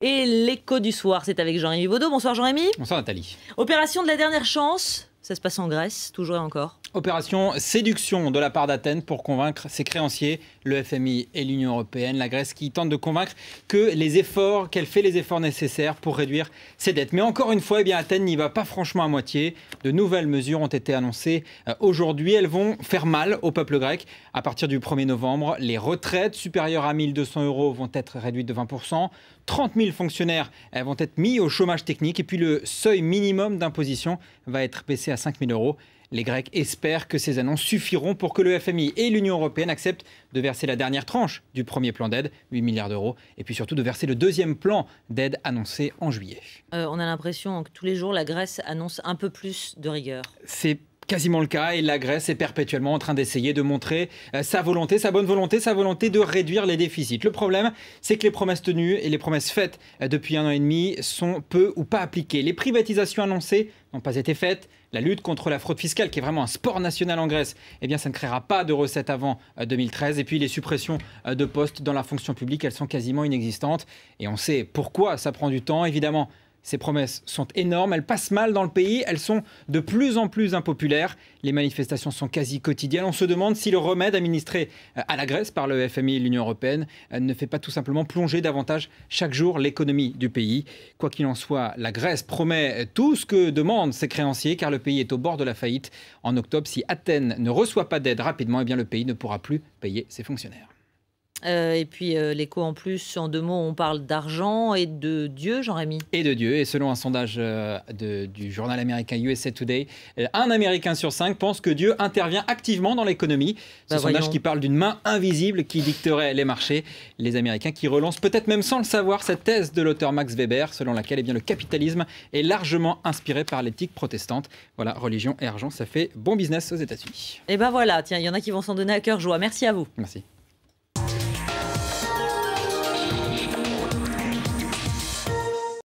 Et l'écho du soir, c'est avec Jean-Rémy Baudot. Bonsoir Jean-Rémy. Bonsoir Nathalie. Opération de la dernière chance, ça se passe en Grèce, toujours et encore. Opération séduction de la part d'Athènes pour convaincre ses créanciers, le FMI et l'Union européenne. La Grèce qui tente de convaincre qu'elle fait les efforts nécessaires pour réduire ses dettes. Mais encore une fois, Athènes n'y va pas franchement à moitié. De nouvelles mesures ont été annoncées aujourd'hui. Elles vont faire mal au peuple grec. À partir du 1er novembre, les retraites supérieures à 1 200 € vont être réduites de 20%. 30 000 fonctionnaires vont être mis au chômage technique. Et puis le seuil minimum d'imposition va être baissé à 5 000 €. Les Grecs espèrent que ces annonces suffiront pour que le FMI et l'Union européenne acceptent de verser la dernière tranche du premier plan d'aide, 8 milliards €, et puis surtout de verser le deuxième plan d'aide annoncé en juillet. On a l'impression que tous les jours, la Grèce annonce un peu plus de rigueur. C'est quasiment le cas et la Grèce est perpétuellement en train d'essayer de montrer sa volonté, sa bonne volonté, sa volonté de réduire les déficits. Le problème, c'est que les promesses tenues et les promesses faites depuis 1 an et demi sont peu ou pas appliquées. Les privatisations annoncées n'ont pas été faites. La lutte contre la fraude fiscale, qui est vraiment un sport national en Grèce, ça ne créera pas de recettes avant 2013. Et puis les suppressions de postes dans la fonction publique, elles sont quasiment inexistantes. Et on sait pourquoi ça prend du temps, évidemment. Ces promesses sont énormes, elles passent mal dans le pays, elles sont de plus en plus impopulaires. Les manifestations sont quasi quotidiennes. On se demande si le remède administré à la Grèce par le FMI et l'Union européenne ne fait pas tout simplement plonger davantage chaque jour l'économie du pays. Quoi qu'il en soit, la Grèce promet tout ce que demandent ses créanciers car le pays est au bord de la faillite. En octobre, si Athènes ne reçoit pas d'aide rapidement, le pays ne pourra plus payer ses fonctionnaires. Et puis l'écho en plus, en 2 mots, on parle d'argent et de Dieu, Jean-Rémy. Et de Dieu. Et selon un sondage du journal américain USA Today, un Américain sur 5 pense que Dieu intervient activement dans l'économie. Ce sondage qui parle d'une main invisible qui dicterait les marchés. Les Américains qui relancent, peut-être même sans le savoir, cette thèse de l'auteur Max Weber, selon laquelle le capitalisme est largement inspiré par l'éthique protestante. Voilà, religion et argent, ça fait bon business aux États-Unis. Et voilà, tiens, il y en a qui vont s'en donner à cœur joie. Merci à vous. Merci.